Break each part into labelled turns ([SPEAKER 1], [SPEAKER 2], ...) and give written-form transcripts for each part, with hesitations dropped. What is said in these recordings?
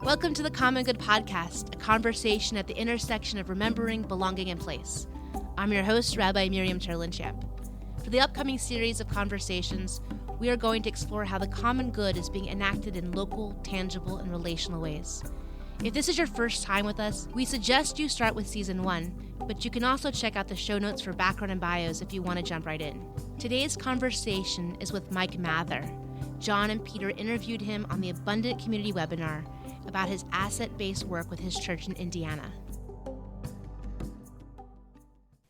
[SPEAKER 1] Welcome to the Common Good Podcast, a conversation at the intersection of remembering, belonging, and place. I'm your host, Rabbi Miriam Cherlinchamp. For the upcoming series of conversations, we are going to explore how the common good is being enacted in local, tangible, and relational ways. If this is your first time with us, we suggest you start with Season 1, but you can also check out the show notes for background and bios if you want to jump right in. Today's conversation is with Mike Mather. John and Peter interviewed him on the Abundant Community webinar about his asset-based work with his church in Indiana.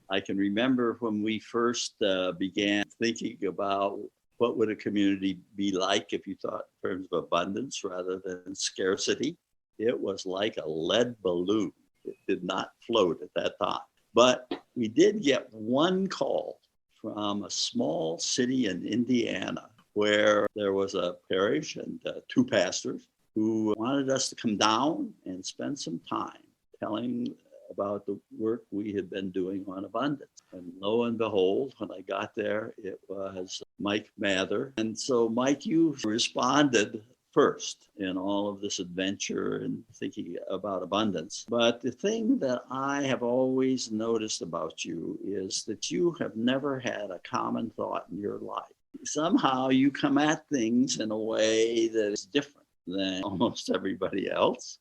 [SPEAKER 2] I can remember when we first began thinking about what would a community be like if you thought in terms of abundance rather than scarcity. It was like a lead balloon. It did not float at that time. But we did get one call from a small city in Indiana where there was a parish and two pastors who wanted us to come down and spend some time telling about the work we had been doing on abundance. And lo and behold, when I got there, it was Mike Mather. And so, Mike, you responded first in all of this adventure and thinking about abundance. But the thing that I have always noticed about you is that you have never had a common thought in your life. Somehow you come at things in a way that is different than almost everybody else.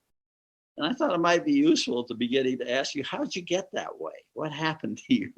[SPEAKER 2] And I thought it might be useful at the beginning to ask you, how did you get that way? What happened to you?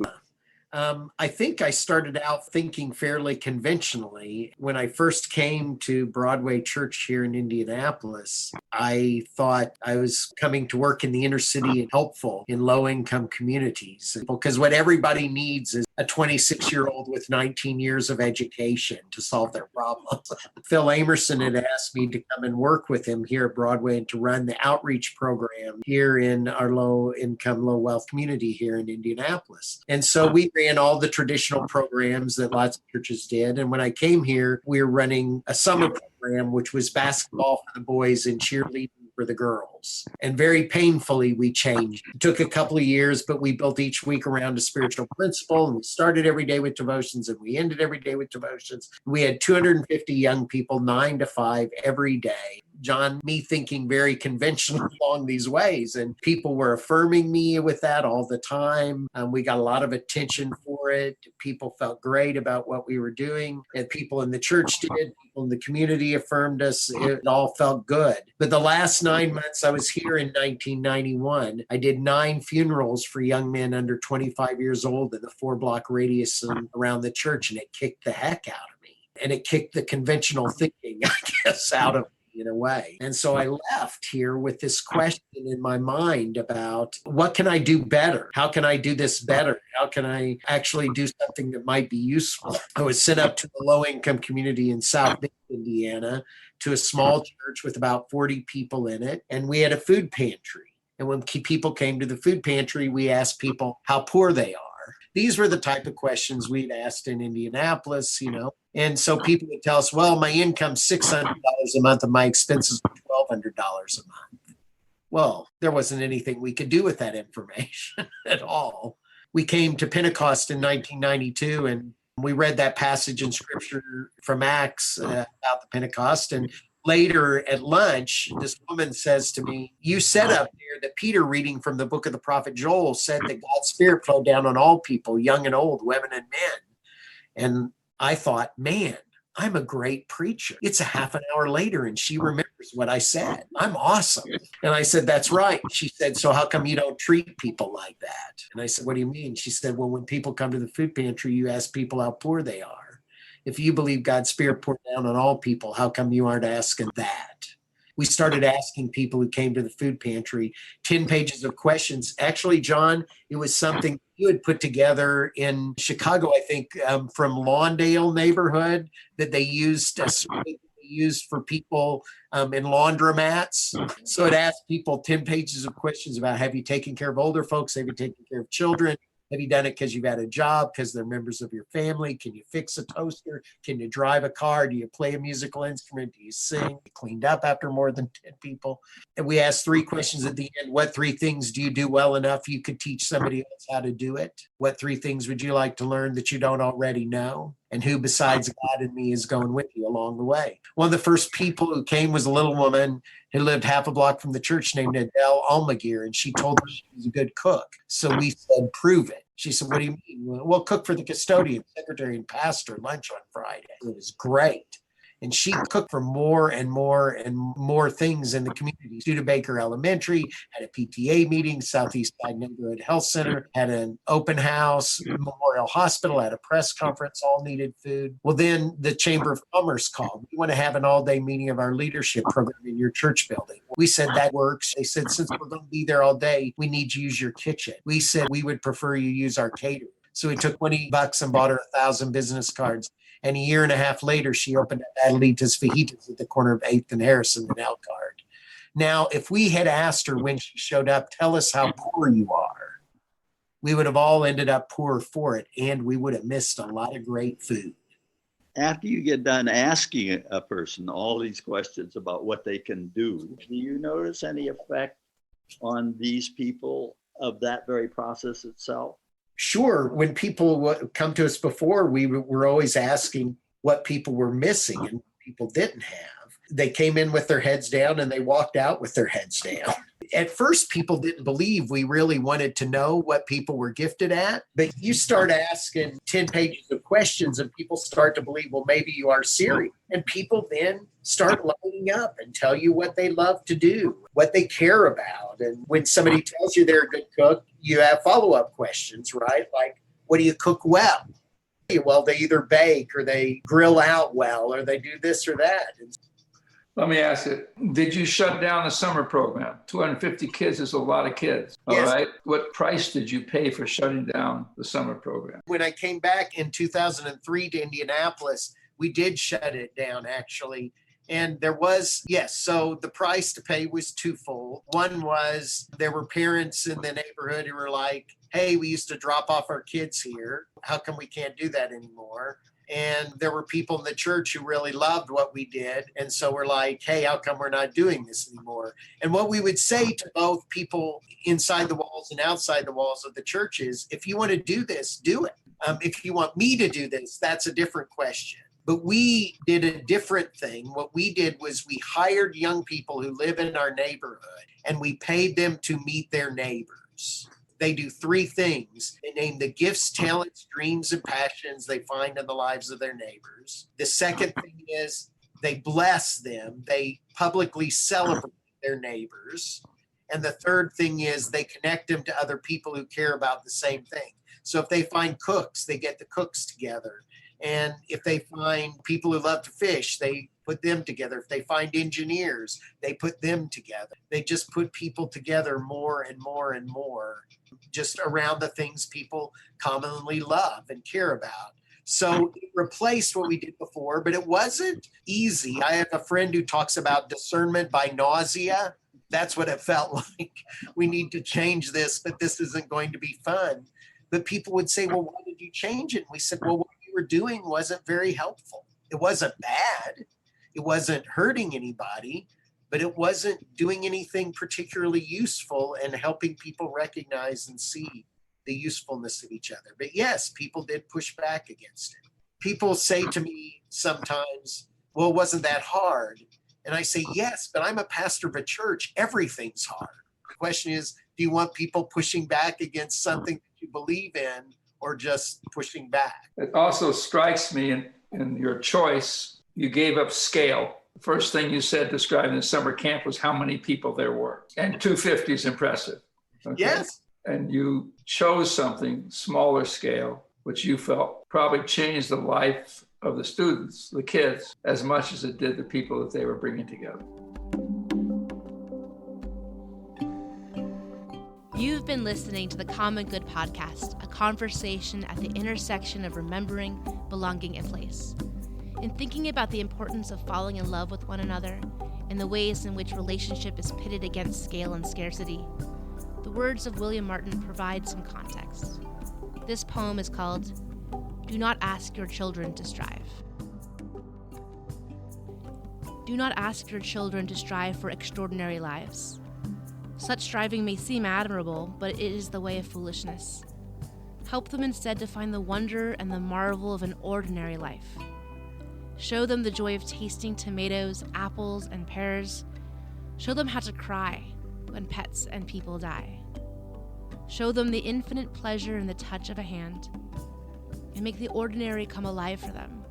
[SPEAKER 3] I think I started out thinking fairly conventionally. When I first came to Broadway Church here in Indianapolis, I thought I was coming to work in the inner city and helpful in low-income communities. Because what everybody needs is a 26-year-old with 19 years of education to solve their problems. Phil Amerson had asked me to come and work with him here at Broadway and to run the outreach program here in our low-income, low-wealth community here in Indianapolis. And so we ran all the traditional programs that lots of churches did. And when I came here, we were running a summer program, which was basketball for the boys and cheerleading for the girls. And very painfully, we changed. It took a couple of years, but we built each week around a spiritual principle. And we started every day with devotions and we ended every day with devotions. We had 250 young people, 9 to 5 every day. John, me thinking very conventional along these ways. And people were affirming me with that all the time. We got a lot of attention for it. People felt great about what we were doing. And people in the church did. People in the community affirmed us. It all felt good. But the last 9 months I was here in 1991, I did 9 funerals for young men under 25 years old in the 4-block radius around the church. And it kicked the heck out of me. And it kicked the conventional thinking, I guess, out of me in a way. And so I left here with this question in my mind about what can I do better? How can I do this better? How can I actually do something that might be useful? I was sent up to the low-income community in South Bend, Indiana, to a small church with about 40 people in it. And we had a food pantry. And when people came to the food pantry, we asked people how poor they are. These were the type of questions we'd asked in Indianapolis, And so people would tell us, well, my income's $600 a month and my expenses are $1,200 a month. Well, there wasn't anything we could do with that information at all. We came to Pentecost in 1992 and we read that passage in scripture from Acts about the Pentecost. And later at lunch, this woman says to me, you said up there that Peter, reading from the book of the prophet Joel, said that God's Spirit flowed down on all people, young and old, women and men. And I thought, man, I'm a great preacher. It's a half an hour later and she remembers what I said. I'm awesome. And I said, that's right. She said, so how come you don't treat people like that? And I said, what do you mean? She said, well, when people come to the food pantry, you ask people how poor they are. If you believe God's Spirit poured down on all people, how come you aren't asking that? We started asking people who came to the food pantry 10 pages of questions. Actually, John, it was something you had put together in Chicago, I think, from Lawndale neighborhood that they used for people in laundromats. So it asked people 10 pages of questions about, have you taken care of older folks? Have you taken care of children? Have you done it because you've had a job, because they're members of your family? Can you fix a toaster? Can you drive a car? Do you play a musical instrument? Do you sing? You cleaned up after more than 10 people? And we asked 3 questions at the end. What 3 things do you do well enough you could teach somebody else how to do it? What 3 things would you like to learn that you don't already know? And who besides God and me is going with you along the way? One of the first people who came was a little woman who lived half a block from the church named Adele Almaguer, and she told us she was a good cook. So we said, prove it. She said, what do you mean? Well, cook for the custodian, secretary, and pastor lunch on Friday. It was great. And she cooked for more and more and more things in the community. Studebaker Elementary had a PTA meeting, Southeast Side Neighborhood Health Center had an open house, Memorial Hospital had a press conference, all needed food. Well, then the Chamber of Commerce called. We want to have an all-day meeting of our leadership program in your church building. We said that works. They said, since we're going to be there all day, we need to use your kitchen. We said we would prefer you use our catering. So we took $20 and bought her 1,000 business cards. And a year and a half later, she opened up Adelita's Fajitas at the corner of 8th and Harrison in Elkhart. Now, if we had asked her when she showed up, tell us how poor you are, we would have all ended up poorer for it, and we would have missed a lot of great food.
[SPEAKER 2] After you get done asking a person all these questions about what they can do you notice any effect on these people of that very process itself?
[SPEAKER 3] Sure. When people come to us before, we were always asking what people were missing and people didn't have. They came in with their heads down and they walked out with their heads down. At first, people didn't believe we really wanted to know what people were gifted at. But you start asking 10 pages of questions and people start to believe, well, maybe you are serious. And people then start lining up and tell you what they love to do, what they care about. And when somebody tells you they're a good cook, you have follow-up questions, right? Like, what do you cook well? Well, they either bake or they grill out well or they do this or that.
[SPEAKER 4] Let me ask you, did you shut down the summer program? 250 kids is a lot of kids. All
[SPEAKER 3] Yes.
[SPEAKER 4] right. What price did you pay for shutting down the summer program?
[SPEAKER 3] When I came back in 2003 to Indianapolis, we did shut it down, actually. And there was, yes, so the price to pay was twofold. One was there were parents in the neighborhood who were like, hey, we used to drop off our kids here. How come we can't do that anymore? And there were people in the church who really loved what we did. And so we're like, hey, how come we're not doing this anymore? And what we would say to both people inside the walls and outside the walls of the church is, if you want to do this, do it. If you want me to do this, that's a different question. But we did a different thing. What we did was we hired young people who live in our neighborhood and we paid them to meet their neighbors. They do three things. They name the gifts, talents, dreams, and passions they find in the lives of their neighbors. The second thing is they bless them. They publicly celebrate their neighbors. And the third thing is they connect them to other people who care about the same thing. So if they find cooks, they get the cooks together. And if they find people who love to fish, they put them together. If they find engineers, they put them together. They just put people together more and more and more, just around the things people commonly love and care about. So it replaced what we did before, but it wasn't easy. I have a friend who talks about discernment by nausea. That's what it felt like. We need to change this, but this isn't going to be fun. But people would say, well, why did you change it? And we said, well, what you were doing wasn't very helpful. It wasn't bad. It wasn't hurting anybody, but it wasn't doing anything particularly useful and helping people recognize and see the usefulness of each other. But yes, people did push back against it. People say to me sometimes, well, wasn't that hard? And I say, yes, but I'm a pastor of a church. Everything's hard. The question is, do you want people pushing back against something that you believe in or just pushing back?
[SPEAKER 4] It also strikes me in your choice, you gave up scale. The first thing you said describing the summer camp was how many people there were. And 250 is impressive. Okay?
[SPEAKER 3] Yes.
[SPEAKER 4] And you chose something smaller scale, which you felt probably changed the life of the students, the kids, as much as it did the people that they were bringing together.
[SPEAKER 1] You've been listening to the Common Good Podcast, a conversation at the intersection of remembering, belonging, and place. In thinking about the importance of falling in love with one another and the ways in which relationship is pitted against scale and scarcity, the words of William Martin provide some context. This poem is called Do Not Ask Your Children to Strive. Do not ask your children to strive for extraordinary lives. Such striving may seem admirable, but it is the way of foolishness. Help them instead to find the wonder and the marvel of an ordinary life. Show them the joy of tasting tomatoes, apples, and pears. Show them how to cry when pets and people die. Show them the infinite pleasure in the touch of a hand, and make the ordinary come alive for them.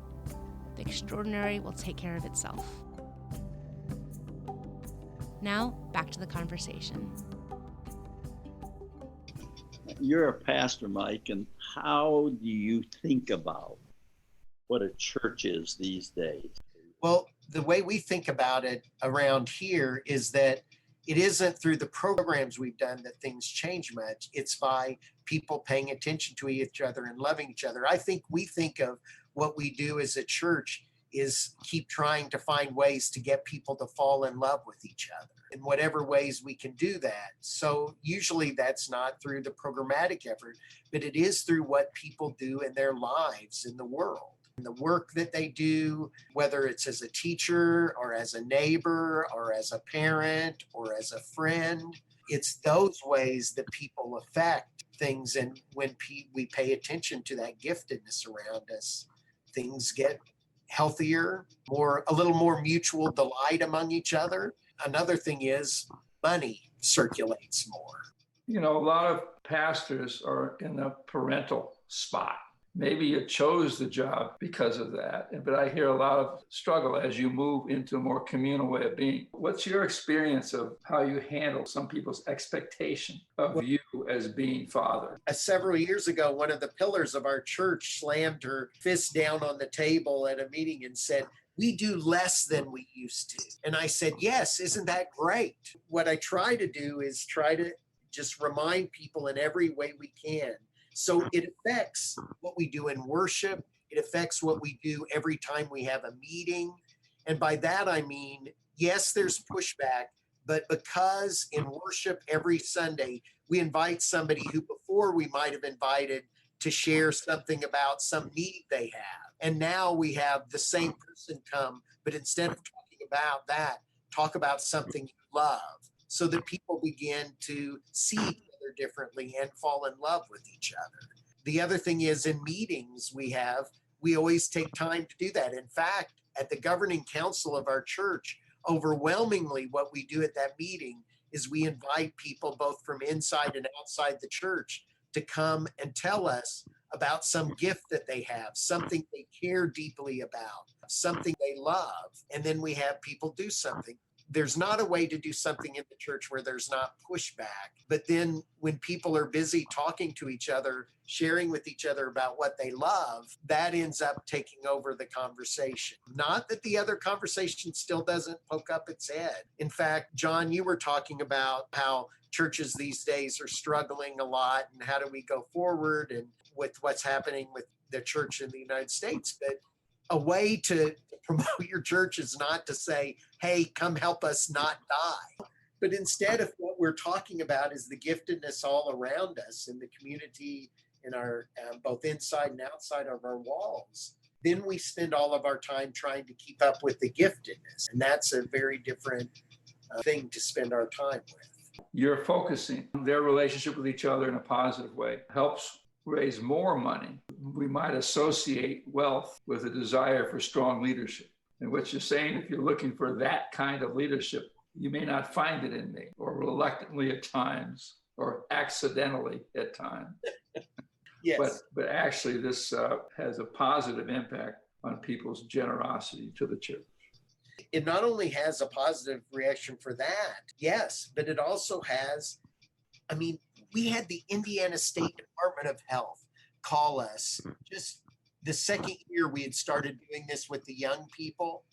[SPEAKER 1] The extraordinary will take care of itself. Now, back to the conversation.
[SPEAKER 2] You're a pastor, Mike, and how do you think about what a church is these days?
[SPEAKER 3] Well, the way we think about it around here is that it isn't through the programs we've done that things change much. It's by people paying attention to each other and loving each other. I think we think of what we do as a church is keep trying to find ways to get people to fall in love with each other in whatever ways we can do that. So usually that's not through the programmatic effort, but it is through what people do in their lives in the world. And the work that they do, whether it's as a teacher or as a neighbor or as a parent or as a friend, it's those ways that people affect things. And when we pay attention to that giftedness around us, things get healthier, a little more mutual delight among each other. Another thing is money circulates more.
[SPEAKER 4] You know, a lot of pastors are in the parental spot. Maybe you chose the job because of that, but I hear a lot of struggle as you move into a more communal way of being. What's your experience of how you handle some people's expectation of you as being father?
[SPEAKER 3] Several years ago, one of the pillars of our church slammed her fist down on the table at a meeting and said, "We do less than we used to." And I said, "Yes, isn't that great?" What I try to do is try to just remind people in every way we can. So it affects what we do in worship. It affects what we do every time we have a meeting. And by that, I mean, yes, there's pushback, but because in worship every Sunday, we invite somebody who before we might have invited to share something about some need they have. And now we have the same person come, but instead of talking about that, talk about something you love, so that people begin to see each other differently and fall in love with each other. The other thing is in meetings we always take time to do that. In fact, at the governing council of our church, overwhelmingly what we do at that meeting is we invite people both from inside and outside the church to come and tell us about some gift that they have, something they care deeply about, something they love, and then we have people do something. There's not a way to do something in the church where there's not pushback. But then when people are busy talking to each other, sharing with each other about what they love, that ends up taking over the conversation. Not that the other conversation still doesn't poke up its head. In fact, John, you were talking about how churches these days are struggling a lot and how do we go forward and with what's happening with the church in the United States. But a way to promote your church is not to say, "Hey, come help us not die." But instead of what we're talking about is the giftedness all around us in the community, in our both inside and outside of our walls. Then we spend all of our time trying to keep up with the giftedness. And that's a very different thing to spend our time with.
[SPEAKER 4] You're focusing on their relationship with each other in a positive way. Helps raise more money. We might associate wealth with a desire for strong leadership. And what you're saying, if you're looking for that kind of leadership, you may not find it in me, or reluctantly at times, or accidentally at times.
[SPEAKER 3] Yes.
[SPEAKER 4] But actually, this has a positive impact on people's generosity to the church.
[SPEAKER 3] It not only has a positive reaction for that, yes, but it also has, we had the Indiana State Department of Health call us just the second year we had started doing this with the young people.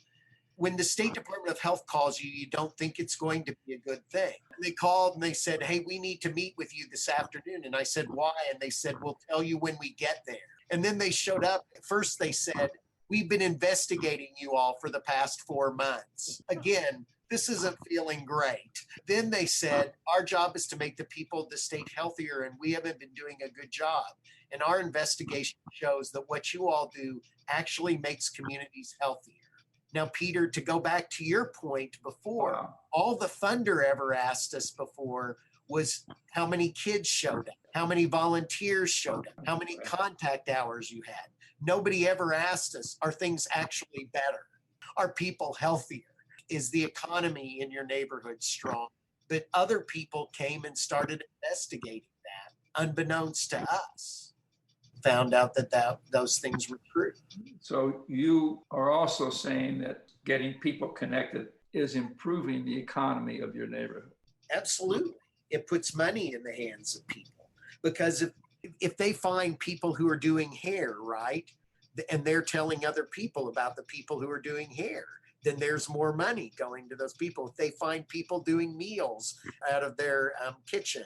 [SPEAKER 3] When the State Department of Health calls you, you don't think it's going to be a good thing. And they called and they said, "Hey, we need to meet with you this afternoon." And I said, "Why?" And they said, "We'll tell you when we get there." And then they showed up. At first they said, "We've been investigating you all for the past 4 months. Again, this isn't feeling great." Then they said, "Our job is to make the people of the state healthier, and we haven't been doing a good job. And our investigation shows that what you all do actually makes communities healthier." Now, Peter, to go back to your point before,
[SPEAKER 4] Wow.
[SPEAKER 3] all the funder ever asked us before was how many kids showed up, how many volunteers showed up, how many contact hours you had. Nobody ever asked us, are things actually better? Are people healthier? Is the economy in your neighborhood strong? But other people came and started investigating that, unbeknownst to us. Found out that those things were true.
[SPEAKER 4] So you are also saying that getting people connected is improving the economy of your neighborhood.
[SPEAKER 3] Absolutely. It puts money in the hands of people, because if they find people who are doing hair, right, and they're telling other people about the people who are doing hair, then there's more money going to those people. If they find people doing meals out of their kitchen,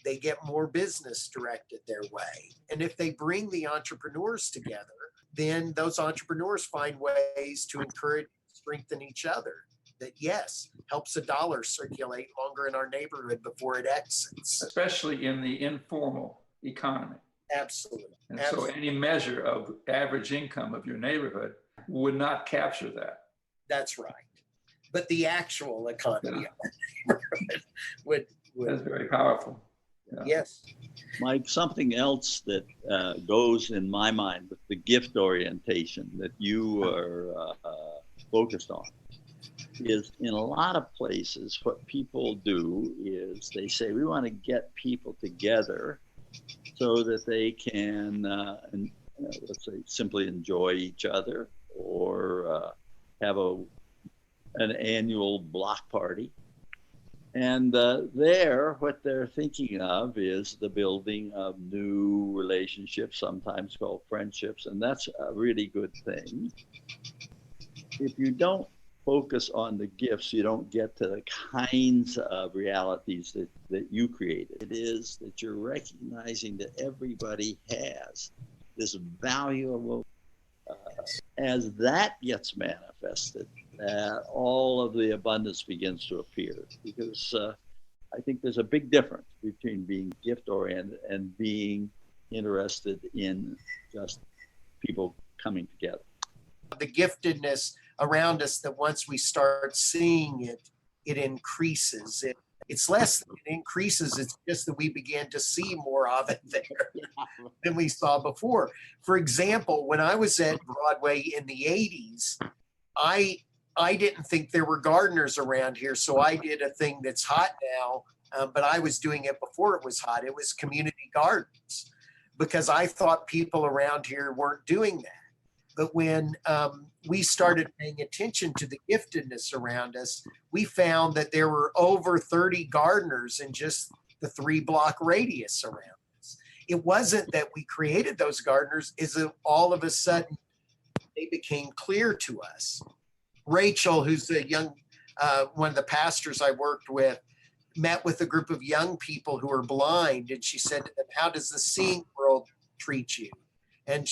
[SPEAKER 3] they get more business directed their way. And if they bring the entrepreneurs together, then those entrepreneurs find ways to encourage, strengthen each other. That, yes, helps a dollar circulate longer in our neighborhood before it exits.
[SPEAKER 4] Especially in the informal economy.
[SPEAKER 3] Absolutely.
[SPEAKER 4] And
[SPEAKER 3] Absolutely.
[SPEAKER 4] so any measure of average income of your neighborhood would not capture that.
[SPEAKER 3] That's right. But the actual economy of our neighborhood would.
[SPEAKER 4] That's very powerful. Yeah.
[SPEAKER 3] Yes.
[SPEAKER 2] Mike, something else that goes in my mind with the gift orientation that you are focused on is, in a lot of places, what people do is they say, we want to get people together so that they can, let's say, simply enjoy each other, or have an annual block party. And what they're thinking of is the building of new relationships, sometimes called friendships, and that's a really good thing. If you don't focus on the gifts, you don't get to the kinds of realities that you created. It is that you're recognizing that everybody has this valuable, as that gets manifested, that all of the abundance begins to appear. Because I think there's a big difference between being gift-oriented and being interested in just people coming together.
[SPEAKER 3] The giftedness around us, that once we start seeing it, it increases. It's less than it increases. It's just that we began to see more of it there than we saw before. For example, when I was at Broadway in the 80s, I didn't think there were gardeners around here. So I did a thing that's hot now, but I was doing it before it was hot. It was community gardens, because I thought people around here weren't doing that. But when we started paying attention to the giftedness around us, we found that there were over 30 gardeners in just the 3-block radius around us. It wasn't that we created those gardeners, is that all of a sudden they became clear to us. Rachel, who's the one of the pastors I worked with, met with a group of young people who are blind, and she said to them, "How does the seeing world treat you?" And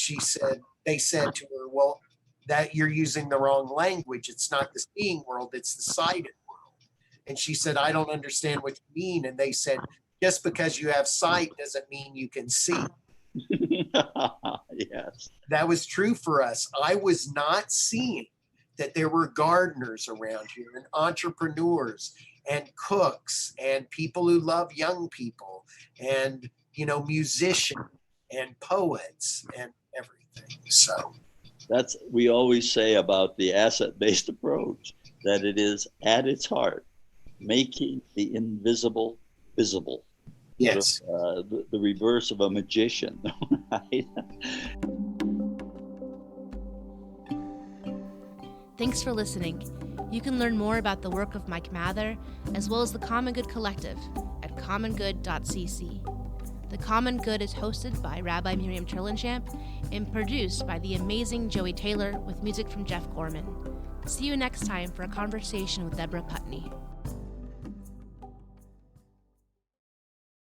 [SPEAKER 3] they said to her, "Well, that you're using the wrong language. It's not the seeing world, it's the sighted world." And she said, "I don't understand what you mean." And they said, "Just because you have sight doesn't mean you can see."
[SPEAKER 2] Yes.
[SPEAKER 3] That was true for us. I was not seeing that there were gardeners around here, and entrepreneurs and cooks and people who love young people, and, musicians and poets and everything. So
[SPEAKER 2] That's, we always say about the asset-based approach, that it is at its heart making the invisible visible.
[SPEAKER 3] yes.
[SPEAKER 2] The reverse of a magician, right?
[SPEAKER 1] Thanks for listening. You can learn more about the work of Mike Mather, as well as the Common Good Collective, at commongood.cc. The Common Good is hosted by Rabbi Miriam Turlinchamp and produced by the amazing Joey Taylor with music from Jeff Gorman. See you next time for a conversation with Deborah Putney.